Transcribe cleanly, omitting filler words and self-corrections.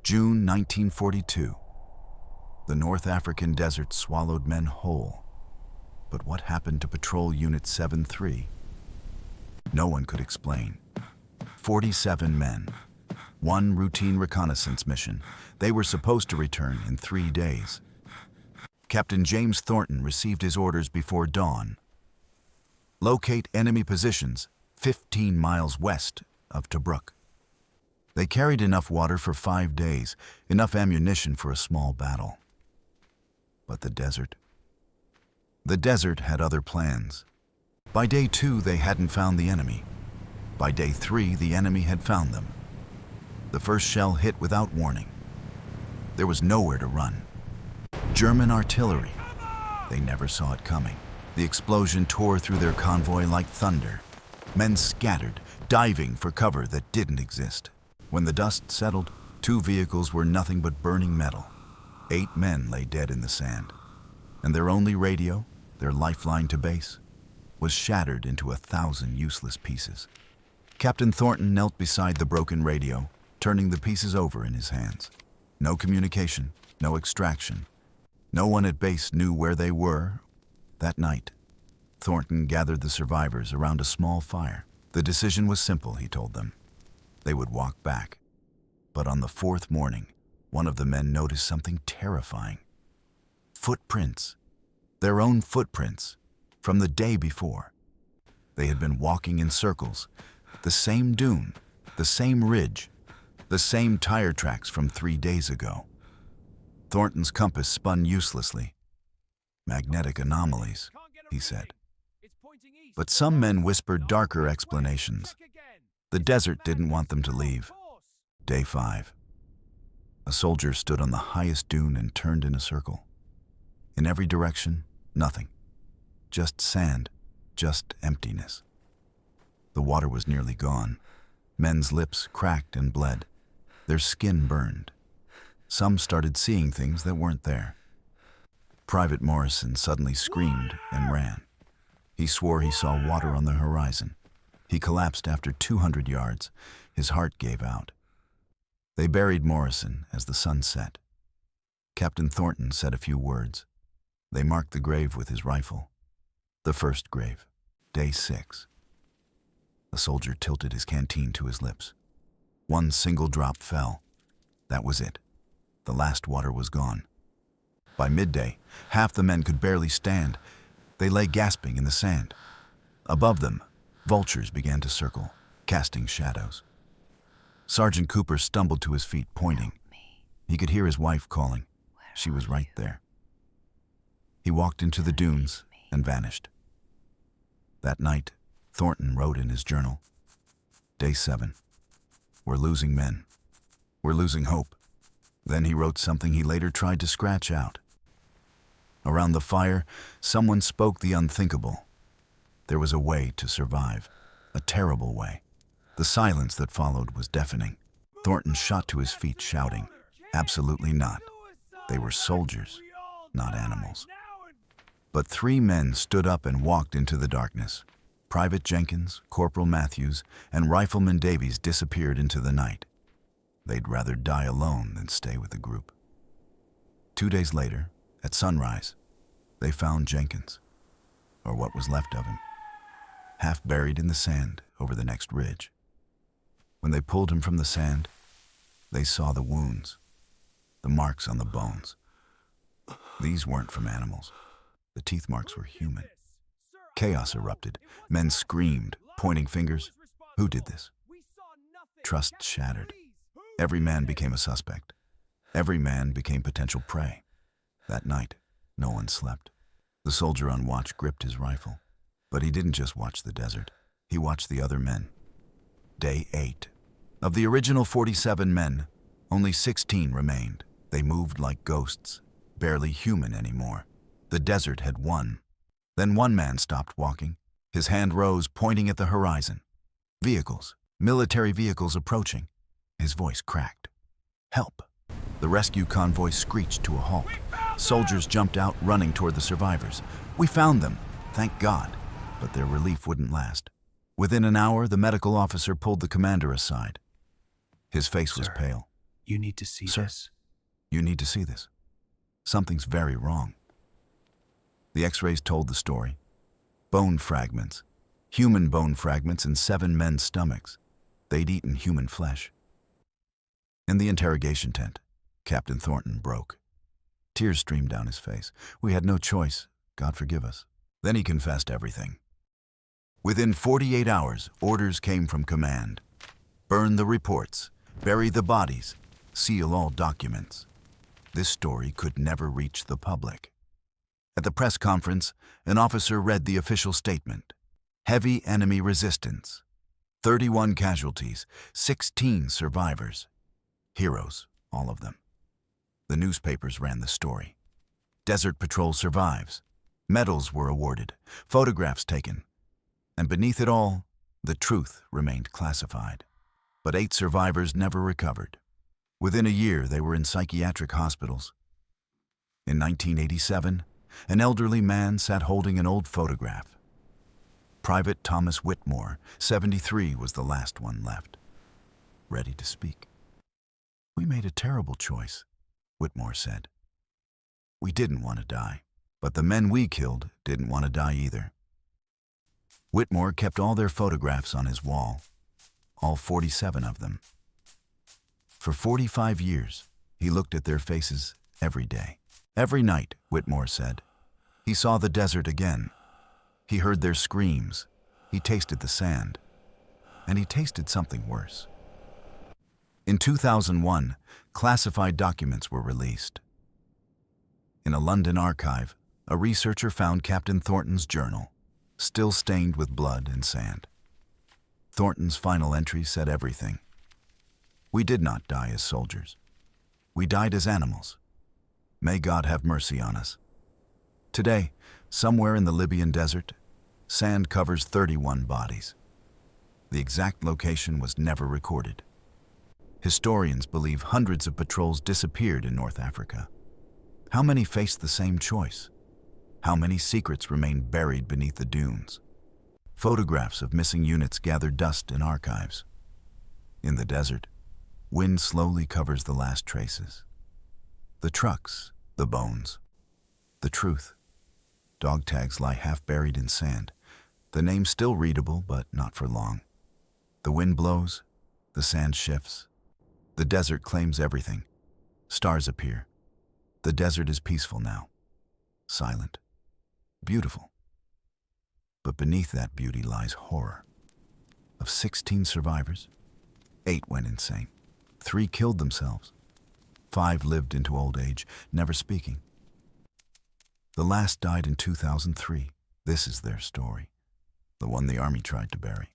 June 1942. The North African desert swallowed men whole. But what happened to Patrol Unit 7-3? No one could explain. 47 men. One routine reconnaissance mission. They were supposed to return in 3 days. Captain James Thornton received his orders before dawn. Locate enemy positions 15 miles west of Tobruk. They carried enough water for 5 days, enough ammunition for a small battle. But the desert? The desert had other plans. By day 2, they hadn't found the enemy. By day 3, the enemy had found them. The first shell hit without warning. There was nowhere to run. German artillery. They never saw it coming. The explosion tore through their convoy like thunder. Men scattered, diving for cover that didn't exist. When the dust settled, 2 vehicles were nothing but burning metal. 8 men lay dead in the sand. And their only radio, their lifeline to base, was shattered into 1,000 useless pieces. Captain Thornton knelt beside the broken radio, turning the pieces over in his hands. No communication, no extraction. No one at base knew where they were. That night, Thornton gathered the survivors around a small fire. The decision was simple, he told them. They would walk back. But on the 4th morning, one of the men noticed something terrifying. Footprints. Their own footprints from the day before. They had been walking in circles. The same dune, the same ridge, the same tire tracks from 3 days ago. Thornton's compass spun uselessly. Magnetic anomalies, he said. But some men whispered darker explanations. The desert didn't want them to leave. Day 5. A soldier stood on the highest dune and turned in a circle. In every direction, nothing. Just sand, just emptiness. The water was nearly gone. Men's lips cracked and bled. Their skin burned. Some started seeing things that weren't there. Private Morrison suddenly screamed and ran. He swore he saw water on the horizon. He collapsed after 200 yards. His heart gave out. They buried Morrison as the sun set. Captain Thornton said a few words. They marked the grave with his rifle. The first grave, day 6. A soldier tilted his canteen to his lips. One single drop fell. That was it. The last water was gone. By midday, half the men could barely stand. They lay gasping in the sand. Above them, vultures began to circle, casting shadows. Sergeant Cooper stumbled to his feet, pointing. He could hear his wife calling. She was right there. He walked into the dunes and vanished. That night, Thornton wrote in his journal, Day 7. We're losing men. We're losing hope. Then he wrote something he later tried to scratch out. Around the fire, someone spoke the unthinkable. There was a way to survive, a terrible way. The silence that followed was deafening. Thornton shot to his feet, shouting, absolutely not. They were soldiers, not animals. But 3 men stood up and walked into the darkness. Private Jenkins, Corporal Matthews, and Rifleman Davies disappeared into the night. They'd rather die alone than stay with the group. 2 days later, at sunrise, they found Jenkins, or what was left of him, half buried in the sand over the next ridge. When they pulled him from the sand, they saw the wounds, the marks on the bones. These weren't from animals. The teeth marks were human. Chaos erupted. Men screamed, pointing fingers. Who did this? Trust shattered. Every man became a suspect. Every man became potential prey. That night, no one slept. The soldier on watch gripped his rifle. But he didn't just watch the desert. He watched the other men. Day 8. Of the original 47 men, only 16 remained. They moved like ghosts, barely human anymore. The desert had won. Then one man stopped walking. His hand rose, pointing at the horizon. Vehicles, military vehicles approaching. His voice cracked. Help! The rescue convoy screeched to a halt. Soldiers jumped out, running toward the survivors. We found them, thank God. But their relief wouldn't last. Within an hour, the medical officer pulled the commander aside. His face was pale. You need to see Sir, this. you need to see this. Something's very wrong. The X-rays told the story. Bone fragments. Human bone fragments in 7 men's stomachs. They'd eaten human flesh. In the interrogation tent, Captain Thornton broke. Tears streamed down his face. We had no choice. God forgive us. Then he confessed everything. Within 48 hours, orders came from command. Burn the reports, bury the bodies, seal all documents. This story could never reach the public. At the press conference, an officer read the official statement. Heavy enemy resistance. 31 casualties, 16 survivors. Heroes, all of them. The newspapers ran the story. Desert Patrol survives. Medals were awarded, photographs taken. And beneath it all, the truth remained classified. But 8 survivors never recovered. Within a year, they were in psychiatric hospitals. In 1987, an elderly man sat holding an old photograph. Private Thomas Whitmore, 73, was the last one left, ready to speak. We made a terrible choice, Whitmore said. We didn't want to die, but the men we killed didn't want to die either. Whitmore kept all their photographs on his wall, all 47 of them. For 45 years, he looked at their faces every day. Every night, Whitmore said. He saw the desert again. He heard their screams. He tasted the sand. And he tasted something worse. In 2001, classified documents were released. In a London archive, a researcher found Captain Thornton's journal, still stained with blood and sand. Thornton's final entry said everything. We did not die as soldiers. We died as animals. May God have mercy on us. Today, somewhere in the Libyan desert, sand covers 31 bodies. The exact location was never recorded. Historians believe hundreds of patrols disappeared in North Africa. How many faced the same choice? How many secrets remained buried beneath the dunes? Photographs of missing units gather dust in archives. In the desert, wind slowly covers the last traces. The trucks, the bones, the truth. Dog tags lie half buried in sand. The name still readable, but not for long. The wind blows, the sand shifts. The desert claims everything. Stars appear. The desert is peaceful now. Silent. Beautiful. But beneath that beauty lies horror. Of 16 survivors, 8 went insane. 3 killed themselves. 5 lived into old age, never speaking. The last died in 2003. This is their story, the one the army tried to bury.